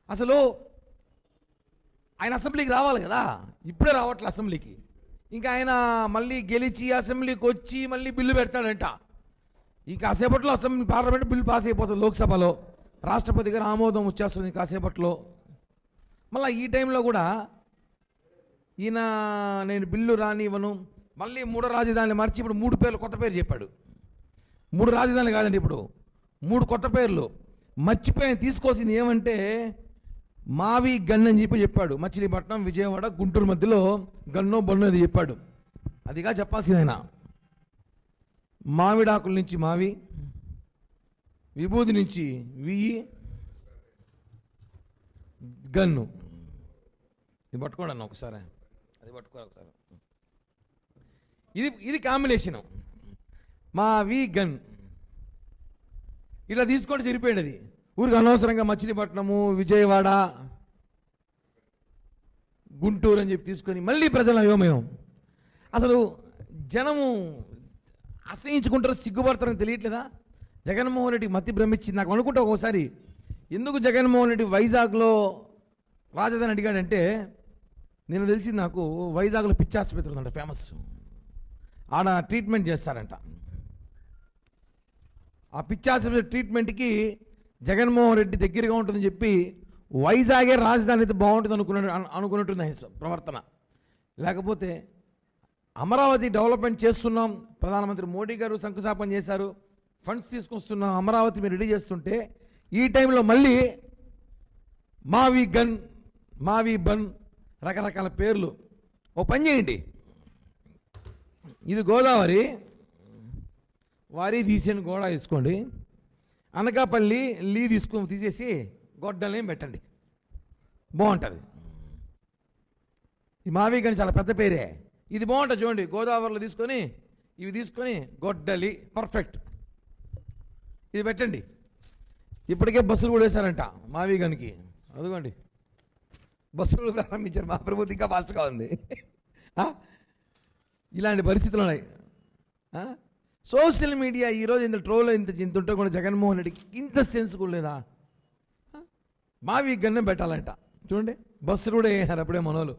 అసలు ఆయన అసెంబ్లీకి రావాలి కదా, ఇప్పుడే రావట్లే అసెంబ్లీకి. ఇంకా ఆయన మళ్ళీ గెలిచి అసెంబ్లీకి వచ్చి మళ్ళీ బిల్లు పెడతాడంట. ఇంకా కాసేపట్లో అసెంబ్లీ పార్లమెంట్ బిల్లు పాస్ అయిపోతుంది, లోక్సభలో రాష్ట్రపతి గారు ఆమోదం వచ్చేస్తుంది కాసేపట్లో. మళ్ళీ ఈ టైంలో కూడా ఈయన నేను బిల్లు రానివ్వను, మళ్ళీ 3వ రాజధాని మార్చి ఇప్పుడు 3 పేర్లు కొత్త పేరు చెప్పాడు. 3 రాజధానులు కాదండి, ఇప్పుడు 3 కొత్త పేర్లు మర్చిపోయిన తీసుకోవాల్సింది ఏమంటే మావి గన్ అని చెప్పాడు. మచిలీపట్నం, విజయవాడ, గుంటూరు మధ్యలో గన్నో బొన్నో అది చెప్పాడు. అదిగా చెప్పాల్సింది ఆయన. మామిడాకుల నుంచి మావి, విభూది నుంచి వియ్యి, గన్ను. ఇది పట్టుకోండి అన్న ఒకసారి, అది పట్టుకోవాలి ఒకసారి. ఇది కాంబినేషను, మావి గన్. ఇలా తీసుకోండి సరిపోయింది. అది ఊరికి అనవసరంగా మచిలీపట్నము, విజయవాడ, గుంటూరు అని చెప్పి తీసుకొని మళ్ళీ ప్రజల అయోమయం. అసలు జనము అసహించుకుంటారు, సిగ్గుపడతారని తెలియట్లేదా? జగన్మోహన్ రెడ్డి మతి భ్రమించింది. నాకు అనుకుంటా ఒకసారి, ఎందుకు జగన్మోహన్ రెడ్డి వైజాగ్లో రాజధాని అడిగాడంటే, నేను తెలిసింది నాకు వైజాగ్లో పిచ్చి ఆసుపత్రి ఉందంట, ఫేమస్. ఆడ ట్రీట్మెంట్ చేస్తారంట. ఆ పిచ్చి ఆసుపత్రి ట్రీట్మెంట్కి జగన్మోహన్ రెడ్డి దగ్గరగా ఉంటుందని చెప్పి వైజాగే రాజధాని అయితే బాగుంటుంది అనుకున్నట్టుంది ప్రవర్తన. లేకపోతే అమరావతి డెవలప్మెంట్ చేస్తున్నాం, ప్రధానమంత్రి మోడీ గారు శంకుస్థాపన చేశారు, ఫండ్స్ తీసుకొస్తున్నాం, అమరావతి మీరు రెడీ చేస్తుంటే ఈ టైంలో మళ్ళీ మావి గన్, మావి బన్, రకరకాల పేర్లు. ఓ పని చేయండి, ఇది గోదావరి, వారి తీసేని గోడ వేసుకోండి, అనకాపల్లి లీ తీసేసి గొడ్డల్ని పెట్టండి, బాగుంటుంది. ఈ మావి గని చాలా పెద్ద పేరే, ఇది బాగుంటుంది చూడండి. గోదావరిలో తీసుకొని ఇవి తీసుకొని గొడ్డలి, పర్ఫెక్ట్. ఇది పెట్టండి. ఇప్పటికే బస్సులు కూడా వేశారంట మావి గనికి, అదిగోండి బస్సులు ప్రారంభించారు. మా ప్రభుత్వం ఇంకా ఫాస్ట్గా ఉంది. ఇలాంటి పరిస్థితులు ఉన్నాయి. సోషల్ మీడియా ఈరోజు ఇంత ట్రోల్ ఇంత ఉంటే కూడా జగన్మోహన్ రెడ్డికి ఇంత సెన్స్ కూడా లేదా? మావి గన్నే పెట్టాలంట. చూడండి బస్సులు కూడా వేయారు అప్పుడే మనోళ్ళు,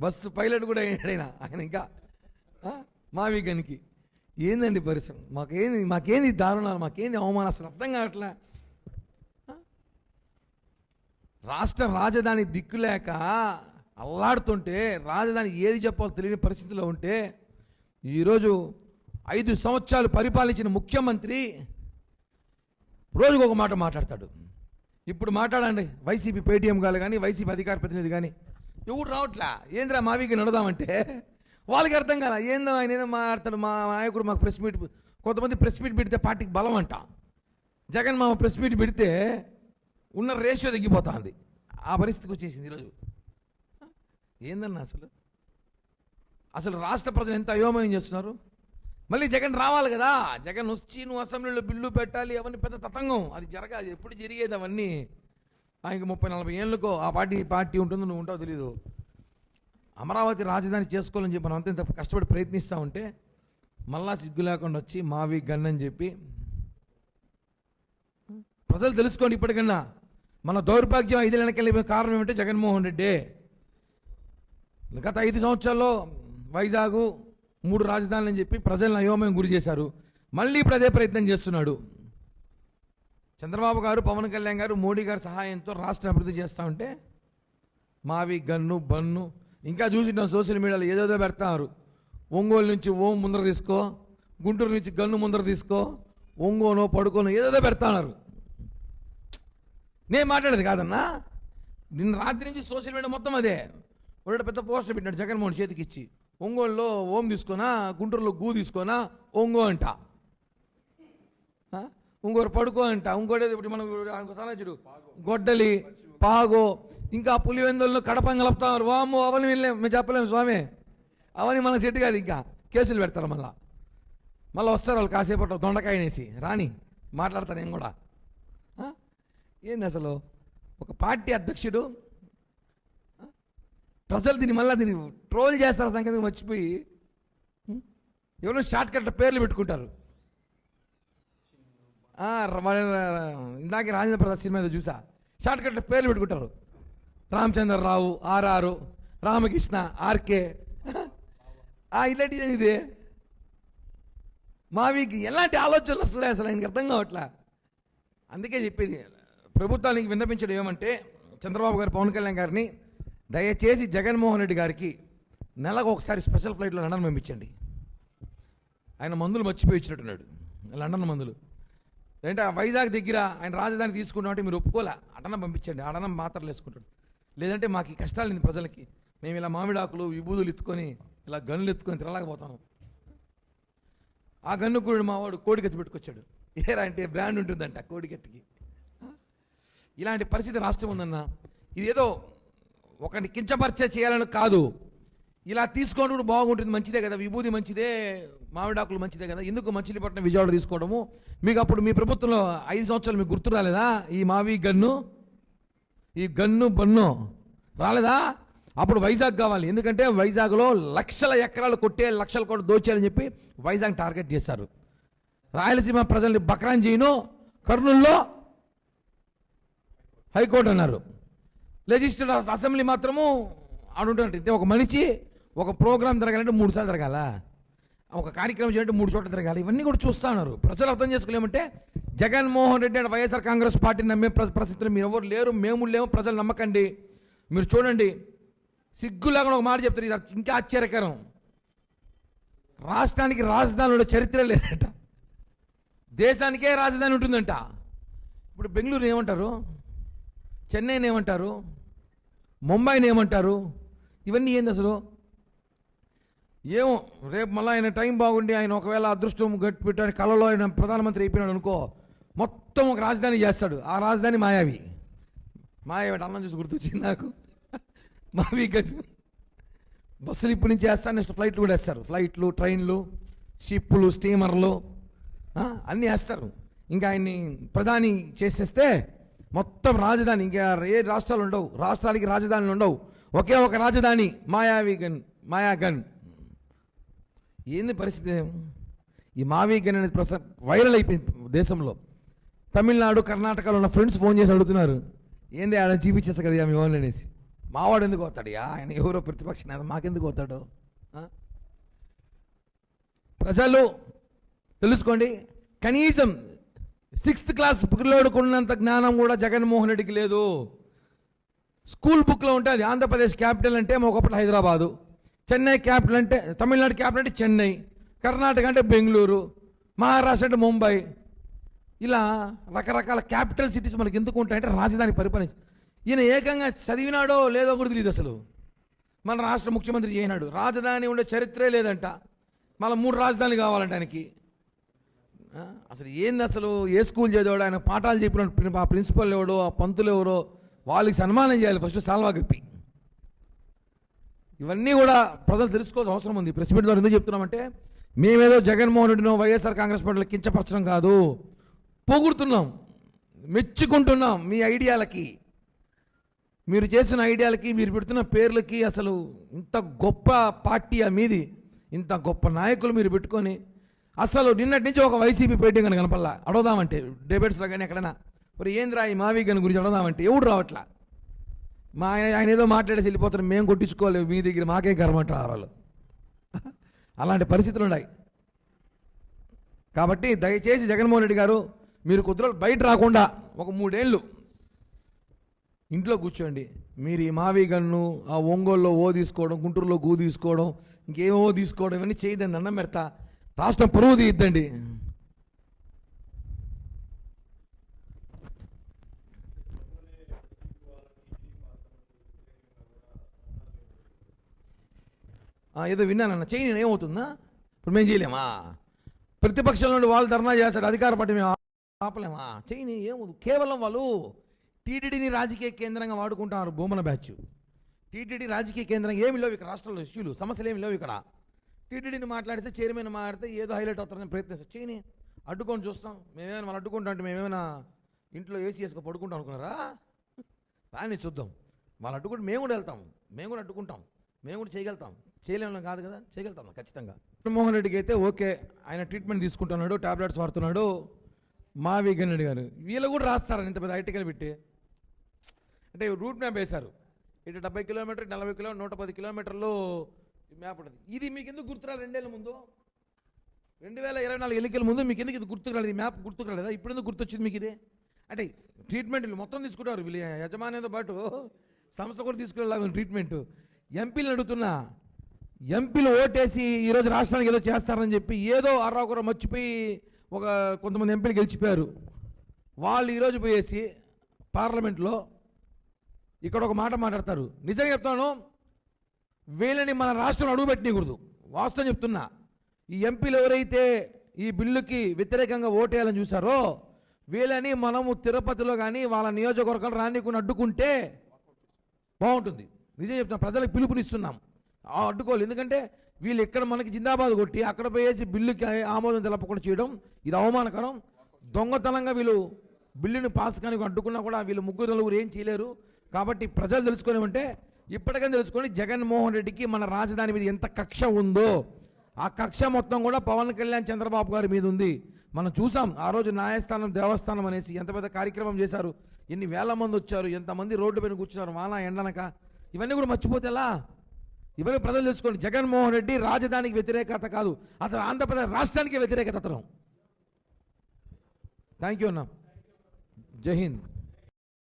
బస్సు పైలట్ కూడా వేయడైనా ఆయన. ఇంకా మావి గనికి ఏందండి పరిశ్రమ? మాకేంది దారుణాలు, మాకేంది అవమానం, అసలు అర్థం కావట్లే. రాష్ట్ర రాజధాని దిక్కులేక అల్లాడుతుంటే, రాజధాని ఏది చెప్పాలో తెలియని పరిస్థితిలో ఉంటే, ఈరోజు 5 సంవత్సరాలు పరిపాలించిన ముఖ్యమంత్రి రోజుకు ఒక మాట మాట్లాడతాడు. ఇప్పుడు మాట్లాడండి వైసీపీ పేటీఎం గారు కానీ, వైసీపీ అధికార ప్రతినిధి కానీ ఎవరు రావట్లా. ఏంద్రా మావికి నడదామంటే వాళ్ళకి అర్థం కాల. ఏందో ఆయన ఏదో మాట్లాడతాడు. మా నాయకుడు మాకు ప్రెస్ మీట్, కొంతమంది ప్రెస్ మీట్ పెడితే పార్టీకి బలం అంట. జగన్ మామ ప్రెస్ మీట్ పెడితే ఉన్న రేషియో తగ్గిపోతుంది. ఆ పరిస్థితికి వచ్చేసింది ఈరోజు. ఏందన్నా అసలు రాష్ట్ర ప్రజలు ఎంత అయోమయం చేస్తున్నారు. మళ్ళీ జగన్ రావాలి కదా, జగన్ వచ్చి నువ్వు అసెంబ్లీలో బిల్లు పెట్టాలి, అవన్నీ పెద్ద తతంగం. అది జరగాలి, ఎప్పుడు జరిగేది అవన్నీ. ఆయనకి 30-40 ఏళ్ళకో ఆ పార్టీ ఉంటుందో నువ్వు ఉంటావు తెలీదు. అమరావతి రాజధాని చేసుకోవాలని చెప్పి మనం అంతా ఇంత కష్టపడి ప్రయత్నిస్తూ ఉంటే మళ్ళా సిగ్గు లేకుండా వచ్చి మావి గన్ అని చెప్పి. ప్రజలు తెలుసుకోండి ఇప్పటికన్నా, మన దౌర్భాగ్యం 5 ఏళ్ళకి వెళ్ళిపోయిన కారణం ఏమంటే జగన్మోహన్ రెడ్డి. గత 5 సంవత్సరాల్లో వైజాగ్ 3 రాజధానులు అని చెప్పి ప్రజలను అయోమయం గురి చేశారు. మళ్ళీ ఇప్పుడు అదే ప్రయత్నం చేస్తున్నాడు. చంద్రబాబు గారు, పవన్ కళ్యాణ్ గారు, మోడీ గారి సహాయంతో రాష్ట్ర అభివృద్ధి చేస్తూ ఉంటే మావి గన్ను బన్ను. ఇంకా చూసింటాం సోషల్ మీడియాలో ఏదేదో పెడతారు. ఒంగోలు నుంచి ఓం ముందర తీసుకో, గుంటూరు నుంచి గన్ను ముందర తీసుకో, ఒంగోనో పడుకోనో ఏదేదో పెడతాన్నారు. నేను మాట్లాడేది కాదన్నా, నిన్న రాత్రి నుంచి సోషల్ మీడియా మొత్తం అదే. ఒకటి పెద్ద పోస్టర్ పెట్టినాడు జగన్మోహన్ చేతికి ఇచ్చి, ఒంగోలులో ఓం తీసుకోనా, గుంటూరులో గూ తీసుకోనా, ఒంగో అంట, ఇంకోరు పడుకో అంట, ఇంకోటి ఇప్పుడు మనం సలహా గొడ్డలి, పాగో, ఇంకా పులివెందుల్లో కడపం కలుపుతారు. వాము అవన్నీ వెళ్ళలేము, మేము చెప్పలేము స్వామి, అవన్నీ మనకు సెట్ కాదు. ఇంకా కేసులు పెడతారు. మళ్ళీ వస్తారు వాళ్ళు కాసేపట్లో దొండకాయనేసి రాని మాట్లాడతారు. నేను కూడా ఏంది అసలు ఒక పార్టీ అధ్యక్షుడు, ప్రజలు దీన్ని ట్రోల్ చేస్తారు సంగతి మర్చిపోయి ఎవరో షార్ట్ కట్ పేర్లు పెట్టుకుంటారు. ఇందాక రాజేంద్ర ప్రసాద్ సినిమా చూసా, షార్ట్ కట్ పేర్లు పెట్టుకుంటారు. రామచంద్రరావు, ఆర్ఆర్, రామకృష్ణ, ఆర్కే, ఇలాంటిది ఇది. మావికి ఎలాంటి ఆలోచనలు వస్తున్నాయి అసలు ఆయనకి అర్థం కావట్లా. అందుకే చెప్పేది, ప్రభుత్వానికి విన్నపించడం ఏమంటే, చంద్రబాబు గారు, పవన్ కళ్యాణ్ గారిని దయచేసి జగన్మోహన్ రెడ్డి గారికి నెలకు ఒకసారి స్పెషల్ ఫ్లైట్లో లండన్ పంపించండి. ఆయన మందులు మర్చిపోయి ఇచ్చినట్టున్నాడు, లండన్ మందులు. లేదంటే ఆ వైజాగ్ దగ్గర ఆయన రాజధాని తీసుకున్నామంటే మీరు ఒప్పుకోలే, అటనం పంపించండి, అటనం మాత్రలు వేసుకుంటాడు. లేదంటే మాకు ఈ కష్టాలు ప్రజలకి, మేము ఇలా మామిడాకులు విభూదులు ఎత్తుకొని ఇలా గన్నులు ఎత్తుకొని తిరగలేకపోతాం. ఆ గన్ను కూడా మావాడు కోడికెత్తి పెట్టుకొచ్చాడు. ఏరా అంటే బ్రాండ్ ఉంటుందంట కోడికెత్తికి. ఇలాంటి పరిస్థితి రాష్ట్రం ఉందన్న. ఇదేదో ఒకరిని కించపరిచే చేయాలని కాదు, ఇలా తీసుకోవడం కూడా బాగుంటుంది, మంచిదే కదా, విభూది మంచిదే, మామిడాకులు మంచిదే కదా, ఎందుకు మచిలీపట్నం విజయవాడ తీసుకోవడము? మీకు అప్పుడు మీ ప్రభుత్వంలో 5 సంవత్సరాలు మీకు గుర్తు రాలేదా? ఈ మావి గన్ను, ఈ గన్ను బన్ను రాలేదా? అప్పుడు వైజాగ్ కావాలి, ఎందుకంటే వైజాగ్లో లక్షల ఎకరాలు కొట్టే, లక్షల కోట్లు దోచేయాలని చెప్పి వైజాగ్ టార్గెట్ చేశారు. రాయలసీమ ప్రజల్ని బక్రాన్ చేయను, కర్నూలులో హైకోర్టు అన్నారు. లెజిస్లేటివ్ అసెంబ్లీ మాత్రము ఆడుంటే ఒక మనిషి ఒక ప్రోగ్రాం జరగాలంటే 3 సార్లు జరగాల, ఒక కార్యక్రమం చేయాలంటే 3 చోట్ల జరగాలి. ఇవన్నీ కూడా చూస్తూ ఉన్నారు. ప్రజలు అర్థం చేసుకోలేమంటే జగన్మోహన్ రెడ్డి అంటే వైఎస్ఆర్ కాంగ్రెస్ పార్టీని నమ్మే పరిస్థితులు మీరు ఎవరు లేరు, మేము లేము. ప్రజలు నమ్మకండి. మీరు చూడండి, సిగ్గు లేకుండా ఒక మాట చెప్తారు, ఇది ఇంకా ఆశ్చర్యకరం. రాష్ట్రానికి రాజధానిలో చరిత్ర లేదట, దేశానికే రాజధాని ఉంటుందంట. ఇప్పుడు బెంగళూరు ఏమంటారు, చెన్నైని ఏమంటారు, ముంబైని ఏమంటారు? ఇవన్నీ ఏంది అసలు? ఏమో రేపు మళ్ళీ ఆయన టైం బాగుండి ఆయన ఒకవేళ అదృష్టం గట్టి పెట్టాడు, కళలో ఆయన ప్రధానమంత్రి అయిపోయినాడు అనుకో, మొత్తం ఒక రాజధాని చేస్తాడు. ఆ రాజధాని మాయావి. మాయావి అన్నం చూసి గుర్తొచ్చింది నాకు. మావి బస్సులు ఇప్పటి నుంచి వేస్తారు, నెక్స్ట్ ఫ్లైట్లు కూడా వేస్తారు. ఫ్లైట్లు, ట్రైన్లు, షిప్పులు, స్టీమర్లు అన్నీ వేస్తారు. ఇంకా ఆయన్ని ప్రధాని చేసేస్తే మొత్తం రాజధాని, ఇంకా ఏ రాష్ట్రాలు ఉండవు, రాష్ట్రాలకి రాజధానులు ఉండవు, ఒకే ఒక రాజధాని మాయావి గన్, మాయా గన్. ఏంది పరిస్థితి? ఈ మావి గన్ అనేది వైరల్ అయిపోయింది దేశంలో. తమిళనాడు, కర్ణాటకలో ఉన్న ఫ్రెండ్స్ ఫోన్ చేసి అడుగుతున్నారు, ఏంది ఆడ చూపించేస్తా కదా మీ ఓన్ అనేసి. మావాడు ఎందుకు పోతాడు? ఆయన ఎవరో ప్రతిపక్ష నేత, మాకెందుకు పోతాడు? ప్రజలు తెలుసుకోండి, కనీసం 6th క్లాస్ పిల్లోడికి ఉన్నంత జ్ఞానం కూడా జగన్మోహన్ రెడ్డికి లేదు. స్కూల్ బుక్లో ఉంటుంది ఆంధ్రప్రదేశ్ క్యాపిటల్ అంటే ఒకప్పుడు హైదరాబాదు, చెన్నై క్యాపిటల్ అంటే, తమిళనాడు క్యాపిటల్ అంటే చెన్నై, కర్ణాటక అంటే బెంగళూరు, మహారాష్ట్ర అంటే ముంబై. ఇలా రకరకాల క్యాపిటల్ సిటీస్ మనకి ఎందుకు ఉంటాయంటే రాజధాని పరిపాలించి. ఈయన ఏకంగా చదివినాడో లేదో కూడా తెలియదు అసలు. మన రాష్ట్ర ముఖ్యమంత్రి చేయనాడు, రాజధాని ఉండే చరిత్రే లేదంట, మళ్ళీ 3 రాజధానులు కావాలంట ఆయనకి. అసలు ఏంది అసలు? ఏ స్కూల్ చదివాడు? ఆయన పాఠాలు చెప్పిన ఆ ప్రిన్సిపల్ ఎవడో, ఆ పంతులు ఎవరో, వాళ్ళకి సన్మానం చేయాలి ఫస్ట్ సాల్వా కప్పి. ఇవన్నీ కూడా ప్రజలు తెలుసుకోవాల్సిన అవసరం ఉంది. ప్రెస్ మీట్ ద్వారా ఎందుకు చెప్తున్నామంటే, మేమేదో జగన్మోహన్ రెడ్డినో వైఎస్ఆర్ కాంగ్రెస్ పార్టీలో కించపరచడం కాదు, పొగుడుతున్నాం, మెచ్చుకుంటున్నాం మీ ఐడియాలకి, మీరు చేసిన ఐడియాలకి, మీరు పెడుతున్న పేర్లకి. అసలు ఇంత గొప్ప పార్టీ మీది, ఇంత గొప్ప నాయకులు మీరు పెట్టుకొని, అసలు నిన్నటి నుంచి ఒక వైసీపీ పేటీ కానీ కనపల్లా. అడగదామంటే డిబేట్స్లో కానీ ఎక్కడైనా, మరి ఏంద్రా ఈ మావి గన్ గురించి అడగదామంటే ఎవడు రావట్లా. ఆయన ఏదో మాట్లాడేసి వెళ్ళిపోతారు, మేము కొట్టించుకోలేము మీ దగ్గర, మాకే కరమంటారు వాళ్ళు. అలాంటి పరిస్థితులు ఉన్నాయి. కాబట్టి దయచేసి జగన్మోహన్ రెడ్డి గారు, మీరు కొద్ది రోజులు బయట రాకుండా ఒక 3 ఏళ్ళు ఇంట్లో కూర్చోండి. మీరు ఈ మావి గన్ను, ఆ ఒంగోలులో ఓ తీసుకోవడం, గుంటూరులో గూ తీసుకోవడం, ఇంకేమో తీసుకోవడం, ఇవన్నీ చేయదండి. అన్నం పెడతా, రాష్ట్రం పరువు తీద్దండి. ఏదో విన్నానన్న, చేయి నేను ఏమవుతుందా? ఇప్పుడు మేము చేయలేమా? ప్రతిపక్షం నుండి వాళ్ళు ధర్నా చేస్తాడు, అధికార పార్టీ మేము ఆపలేమా? చేయని ఏమవుతుంది? కేవలం వాళ్ళు టీటీడీని రాజకీయ కేంద్రంగా వాడుకుంటున్నారు. భూమన బ్యాచ్ టీటీడీ రాజకీయ కేంద్రంగా ఏమి లేవు ఇక్కడ, రాష్ట్రంలో ఇష్యూలు, సమస్యలు ఏమి లేవు ఇక్కడ. టీటీడీని మాట్లాడితే, చైర్మన్ మాట్లాడితే ఏదో హైలైట్ అవుతారని ప్రయత్నిస్తారు. చేయని అడ్డుకొని చూస్తాం. మేమేమైనా వాళ్ళు అడ్డుకుంటా అంటే మేమేమైనా ఇంట్లో ఏసీ వేసుకొని పడుకుంటాం అనుకున్నారా? రాని చూద్దాం. వాళ్ళు అడ్డుకుంటే మేము కూడా వెళ్తాం, మేము కూడా అడ్డుకుంటాం, మేము కూడా చేయగలుగుతాం. చేయలేము కాదు కదా, చేయగలుగుతాం ఖచ్చితంగా. జగన్మోహన్ రెడ్డికి అయితే ఓకే, ఆయన ట్రీట్మెంట్ తీసుకుంటున్నాడు, టాబ్లెట్స్ వాడుతున్నాడు. మావి గన్ రెడ్డి గారు వీళ్ళు కూడా రాస్తారని ఇంత పెద్ద ఐటికలు పెట్టి అంటే రూట్ మ్యాప్ వేశారు. ఇటు 70 కిలోమీటర్, 40 కిలోమీటర్, 110 కిలోమీటర్లు మ్యాప్ ఉంటుంది. ఇది మీకు ఎందుకు గుర్తురాలి? 2 ఏళ్ళ ముందు 2024 ఎన్నికల ముందు మీకు ఎందుకు ఇది గుర్తుకురాలేదు? ఈ మ్యాప్ గుర్తుకురాలేదా? ఇప్పుడు ఎందుకు గుర్తొచ్చింది మీకు ఇది? అంటే ట్రీట్మెంట్ మొత్తం తీసుకుంటారు, వీళ్ళు యజమానితో పాటు సంస్థ కూడా తీసుకునేలాగా ట్రీట్మెంట్. ఎంపీలు అడుగుతున్నా, ఎంపీలు ఓటేసి ఈరోజు రాష్ట్రానికి ఏదో చేస్తారని చెప్పి ఏదో అర్రాకుర మర్చిపోయి కొంతమంది ఎంపీలు గెలిచిపోయారు. వాళ్ళు ఈరోజు పోయేసి పార్లమెంట్లో ఇక్కడ ఒక మాట మాట్లాడతారు. నిజంగా చెప్తాను, వీళ్ళని మన రాష్ట్రం అడుగుపెట్టనీయకూడదు. వాస్తవం చెప్తున్నా. ఈ ఎంపీలు ఎవరైతే ఈ బిల్లుకి వ్యతిరేకంగా ఓటేయాలని చూసారో వీళ్ళని మనము తిరుపతిలో కానీ వాళ్ళ నియోజకవర్గాలు రానికుండా అడ్డుకుంటే బాగుంటుంది. నిజం చెప్తున్నా, ప్రజలకు పిలుపునిస్తున్నాం, అడ్డుకోవాలి. ఎందుకంటే వీళ్ళు ఇక్కడ మనకి జిందాబాద్ కొట్టి అక్కడ పోయేసి బిల్లుకి ఆమోదం తెలపకుండా చేయడం ఇది అవమానకరం. దొంగతనంగా వీళ్ళు బిల్లుని పాస్ కానీ అడ్డుకున్నా కూడా వీళ్ళు ముగ్గురు నలుగురు ఏం చేయలేరు. కాబట్టి ప్రజలు తెలుసుకుని ఉంటే ఇప్పటికైనా తెలుసుకొని జగన్మోహన్ రెడ్డికి మన రాజధాని మీద ఎంత కక్ష ఉందో ఆ కక్ష మొత్తం కూడా పవన్ కళ్యాణ్, చంద్రబాబు గారి మీద ఉంది. మనం చూసాం ఆ రోజు న్యాయస్థానం దేవస్థానం అనేసి ఎంత పెద్ద కార్యక్రమం చేశారు, ఎన్ని వేల మంది వచ్చారు, ఎంతమంది రోడ్డు పైన కూర్చున్నారు వాన ఎండనక. ఇవన్నీ కూడా మర్చిపోతే ఎలా? ఇవన్నీ ప్రజలు తెలుసుకోండి. జగన్మోహన్ రెడ్డి రాజధానికి వ్యతిరేకత కాదు, అసలు ఆంధ్రప్రదేశ్ రాష్ట్రానికి వ్యతిరేకత అతను. థ్యాంక్ యూ అన్నా. జై హింద్.